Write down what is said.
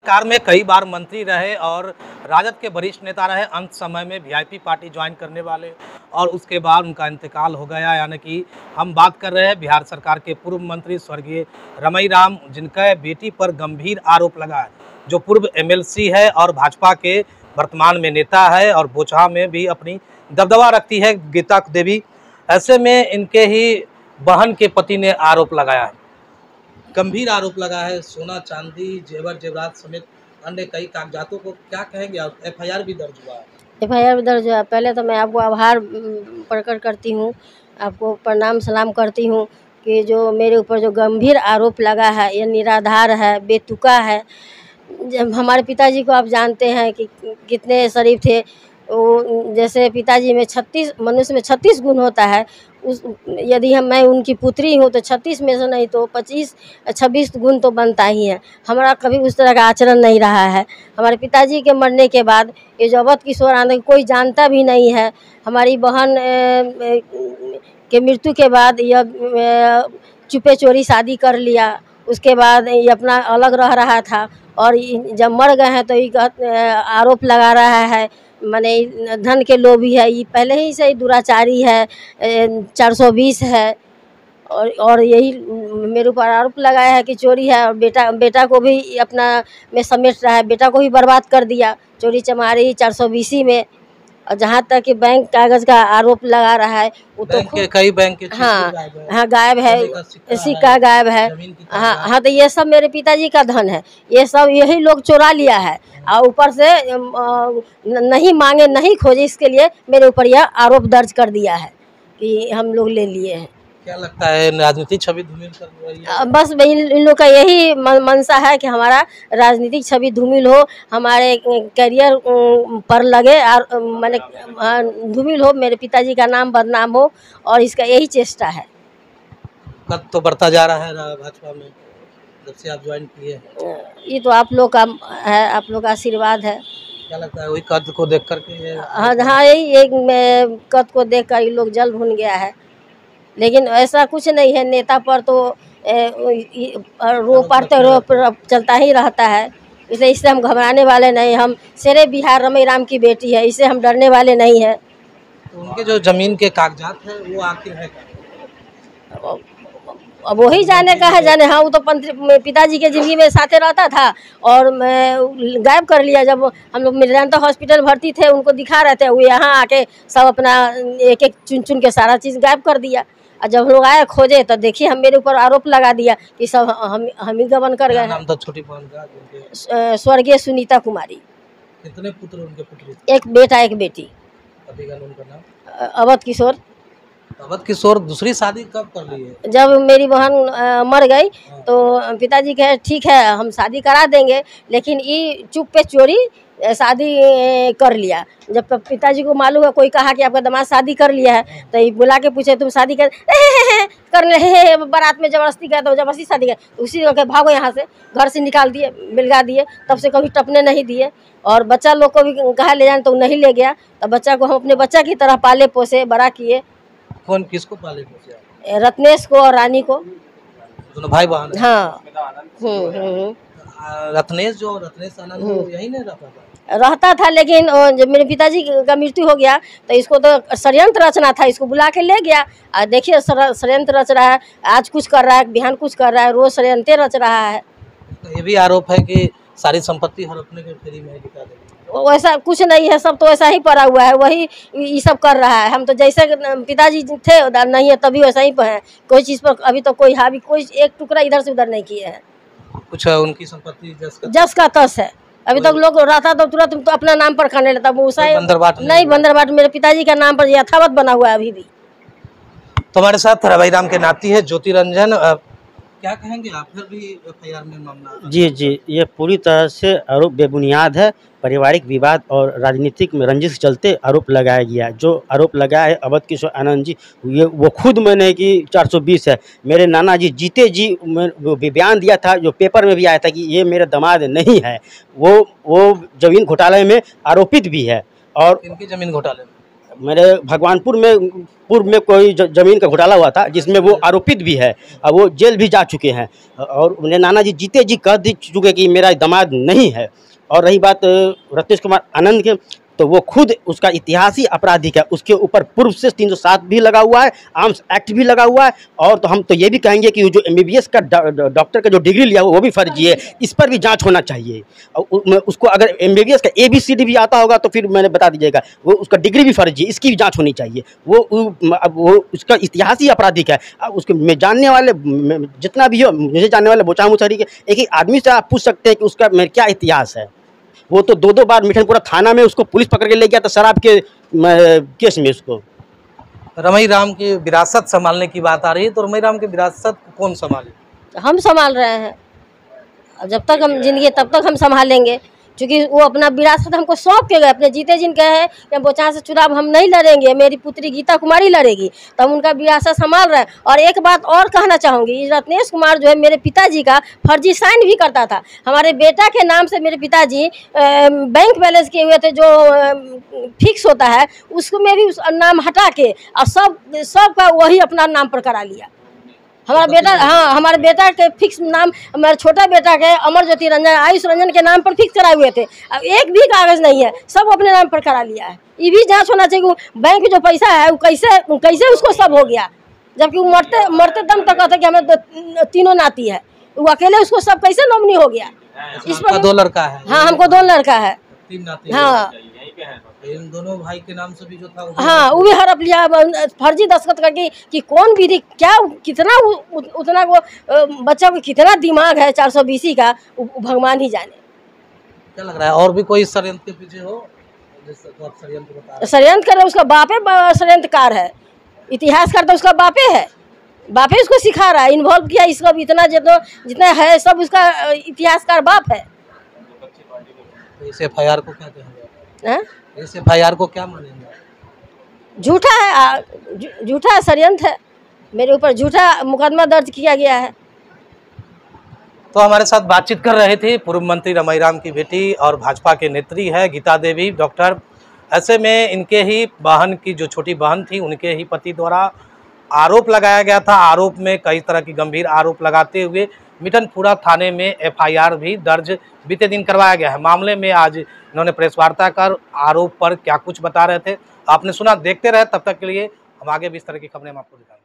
सरकार में कई बार मंत्री रहे और राजद के वरिष्ठ नेता रहे। अंत समय में वीआईपी पार्टी ज्वाइन करने वाले और उसके बाद उनका इंतकाल हो गया। यानी कि हम बात कर रहे हैं बिहार सरकार के पूर्व मंत्री स्वर्गीय रमई राम, जिनका बेटी पर गंभीर आरोप लगा है, जो पूर्व एमएलसी है और भाजपा के वर्तमान में नेता है और बोचहा में भी अपनी दबदबा रखती है गीता देवी। ऐसे में इनके ही बहन के पति ने आरोप लगाया है, गंभीर आरोप लगा है, सोना चांदी जेवर जेवरात समेत अन्य कई कागजातों को क्या कहेंगे। और एफआईआर भी दर्ज हुआ है। एफआईआर भी दर्ज हुआ। पहले तो मैं आपको आभार प्रकट करती हूँ, आपको प्रणाम सलाम करती हूँ कि जो मेरे ऊपर जो गंभीर आरोप लगा है ये निराधार है, बेतुका है। जब हमारे पिताजी को आप जानते हैं कि कितने शरीफ थे, वो जैसे पिताजी में 36 मनुष्य में 36 गुण होता है, उस यदि मैं उनकी पुत्री हूँ तो 36 में से नहीं तो 25-26 गुण तो बनता ही है। हमारा कभी उस तरह का आचरण नहीं रहा है। हमारे पिताजी के मरने के बाद ये जो अवध किशोर आनंद कोई जानता भी नहीं है। हमारी बहन के मृत्यु के बाद यह चुपे चोरी शादी कर लिया, उसके बाद ये अपना अलग रह रहा था और जब मर गए हैं तो ये आरोप लगा रहा है माने धन के लोभी है। ये पहले ही से ही दुराचारी है, 420 है और यही मेरे ऊपर आरोप लगाया है कि चोरी है। और बेटा को भी अपना में समेट रहा है, बेटा को भी बर्बाद कर दिया चोरी चमारी 420 में। और जहाँ तक कि बैंक कागज का आरोप लगा रहा है वो तो कई बैंक के हाँ गायब है, सिक्का गायब है। हाँ तो ये सब मेरे पिताजी का धन है, ये सब यही लोग चोरा लिया है और ऊपर से नहीं मांगे नहीं खोजे, इसके लिए मेरे ऊपर यह आरोप दर्ज कर दिया है कि हम लोग ले लिए हैं। क्या लगता है राजनीतिक छवि धूमिल कर रही है? बस इन लोग का यही मंशा है कि हमारा राजनीतिक छवि धूमिल हो, हमारे करियर पर लगे और मैंने धूमिल हो, मेरे पिताजी का नाम बदनाम हो, और इसका यही चेष्टा है। कद तो बढ़ता जा रहा है भाजपा में जब से आप ज्वाइन किए। ये तो आप लोग का है, आप लोग का आशीर्वाद है। क्या लगता है वही कद को देख करके? हाँ यही एक कद को देख कर ये लोग जल भुन गया है, लेकिन ऐसा कुछ नहीं है। नेता पर तो रो चलता ही रहता है, इसलिए इससे हम घबराने वाले नहीं। हम शेरे बिहार रमई राम की बेटी है, इससे हम डरने वाले नहीं हैं। तो उनके जो जमीन के कागजात हैं वो आखिर है क्या? अब वही जाने का है, जाने। हाँ वो तो पिताजी के जिंदगी में साथे रहता था और मैं गायब कर लिया। जब हम लोग मिर्जानता हॉस्पिटल भर्ती थे उनको दिखा रहे थे, वो यहाँ आके सब अपना एक एक चुन चुन के सारा चीज़ गायब कर दिया। और जब लोग आए खोजे तो देखिए हम मेरे ऊपर आरोप लगा दिया कि सब हम ही गबन कर गए। नाम था छोटी बहन का? स्वर्गीय सुनीता कुमारी। कितने पुत्र उनके पुत्री? एक बेटा एक बेटी। अभी का उनका नाम? अवध किशोर। अवध किशोर दूसरी शादी कब कर ली है? जब मेरी बहन मर गई तो पिताजी कहे ठीक है हम शादी करा देंगे, लेकिन ये चुप पे चोरी शादी कर लिया। जब पिताजी को मालूम है, कोई कहा कि आपका दामाद शादी कर लिया है, तो ये बुला के पूछे तुम शादी करने बारात में जबरदस्ती कर, तो जबरदस्ती शादी कर। उसी के भागो यहाँ से, घर से निकाल दिए, मिलगा दिए। तब से कभी टपने नहीं दिए और बच्चा लोग को भी कहा ले जाने तो नहीं ले गया। तो बच्चा को हम अपने बच्चा की तरह पाले पोसे बड़ा किए। कौन किसको पाले पोसे? रत्नेश को और रानी को, दोनों भाई बहन। हाँ रत्नेश आनंद यही नहीं रहता था, लेकिन जब मेरे पिताजी का मृत्यु हो गया तो इसको तो षड्यंत्र रचना था, इसको बुला के ले गया। और देखिए षड्यंत्र रच रहा है, आज कुछ कर रहा है, बिहान कुछ कर रहा है, रोज षड्यंत्र रच रहा है। तो ये भी आरोप है कि सारी संपत्ति हड़पने के फेरी में गीता देवी। वैसा कुछ नहीं है, सब तो ऐसा ही पड़ा हुआ है, वही ये सब कर रहा है। हम तो जैसे पिताजी थे नहीं है तभी वैसा ही है। कोई चीज़ पर अभी तो कोई हावी कोई एक टुकड़ा इधर से उधर नहीं किए हैं। कुछ उनकी संपत्ति जस का तस है। अभी तक लोग रहता तो तुरंत तो अपना नाम पर खाने लेता, वो नहीं बंदरबाट मेरे पिताजी का नाम पर यथावत बना हुआ है अभी भी। तो हमारे साथ रमई राम के नाती है ज्योति रंजन, क्या कहेंगे आप? फिर भी एफआईआर में मामला? जी ये पूरी तरह से आरोप बेबुनियाद है। पारिवारिक विवाद और राजनीतिक में रंजिश के चलते आरोप लगाया गया। जो आरोप लगाया है अवध किशोर आनंद जी, वो खुद मैंने कि 420 है। मेरे नाना जी जीते जी बयान दिया था, जो पेपर में भी आया था कि ये मेरे दामाद नहीं है। वो जमीन घोटाले में आरोपित भी है। और इनकी जमीन घोटाले में मेरे भगवानपुर में पूर्व में कोई जमीन का घोटाला हुआ था जिसमें वो आरोपित भी है और वो जेल भी जा चुके हैं और उन्हें नाना जी जीते जी कह दी चुके कि मेरा दामाद नहीं है। और रही बात रत्नेश कुमार आनंद के, तो वो खुद उसका इतिहासी आपराधिक है, उसके ऊपर पूर्व से 307 भी लगा हुआ है, आर्म्स एक्ट भी लगा हुआ है। और तो हम तो ये भी कहेंगे कि जो MBBS का डॉक्टर का जो डिग्री लिया वो भी फर्जी है, इस पर भी जांच होना चाहिए। और उसको अगर MBBS का ABCD भी आता होगा तो फिर मैंने बता दीजिएगा, वो उसका डिग्री भी फर्जी, इसकी भी जाँच होनी चाहिए। वो उसका इतिहासी आपराधिक है। उसके मैं जानने वाले जितना भी हो, मुझे जानने वाले बोचा मुसहरी के एक ही आदमी से आप पूछ सकते हैं कि उसका क्या इतिहास है। वो तो 2-2 बार मिठनपुरा थाना में उसको पुलिस पकड़ के ले गया था शराब के केस में उसको। रमई राम की विरासत संभालने की बात आ रही है, तो रमई राम की विरासत कौन संभाले? हम संभाल रहे हैं, जब तक हम जिंदगी तब तक हम संभालेंगे, क्योंकि वो अपना विरासत हमको सौंप के गए। अपने जीते जिन कहे हैं कि बोचा से चुनाव हम नहीं लड़ेंगे, मेरी पुत्री गीता कुमारी लड़ेगी, तब हम उनका विरासत संभाल रहे हैं। और एक बात और कहना चाहूँगी, रत्नेश कुमार जो है मेरे पिताजी का फर्जी साइन भी करता था। हमारे बेटा के नाम से मेरे पिताजी बैंक बैलेंस किए हुए थे, जो फिक्स होता है उसमें भी उस नाम हटा के और सब का वही अपना नाम पर करा लिया। हमारा बेटा, हाँ, हमारे बेटा के फिक्स नाम, हमारे छोटा बेटा के अमर ज्योति रंजन, आयुष रंजन के नाम पर फिक्स कराए हुए थे। अब एक भी कागज नहीं है, सब अपने नाम पर करा लिया है। ये भी जांच होना चाहिए कि बैंक में जो पैसा है वो कैसे उसको सब हो गया, जबकि वो मरते दम तक कहते कि हमें 3 नाती है, वो अकेले उसको सब कैसे नॉमिनी हो गया। इस पर 2 लड़का है? हाँ, हमको 2 लड़का है, 3 नाती। हाँ, इन दोनों भाई के नाम से भी जो था हाँ, वो भी हड़प लिया फर्जी दस्तखत करके कि कौन विधि क्या कितना उतना वो बच्चा को कितना दिमाग है 420 का, भगवान ही जाने। क्या लग रहा है और भी कोई षड्यंत्र के पीछे हो? षड्यंत्र कर रहे उसका बापे षड्यंत्रकार है, इतिहासकार तो उसका बापे है, बापे उसको सिखा रहा है, इन्वॉल्व किया इसको इतना जितना है सब उसका इतिहासकार बाप है। इस FIR को क्या कहेंगे? इस FIR को क्या मानेंगे? झूठा है, झूठा षड्यंत्र है, मेरे ऊपर झूठा मुकदमा दर्ज किया गया है। तो हमारे साथ बातचीत कर रहे थे पूर्व मंत्री रमई राम की बेटी और भाजपा के नेत्री है गीता देवी डॉक्टर। ऐसे में इनके ही बहन की जो छोटी बहन थी, उनके ही पति द्वारा आरोप लगाया गया था। आरोप में कई तरह की गंभीर आरोप लगाते हुए मिठनपुरा थाने में FIR भी दर्ज बीते दिन करवाया गया है। मामले में आज इन्होंने प्रेस वार्ता कर आरोप पर क्या कुछ बता रहे थे आपने सुना। देखते रहे, तब तक के लिए हम आगे भी इस तरह की खबरें हम आपको दिखाएंगे।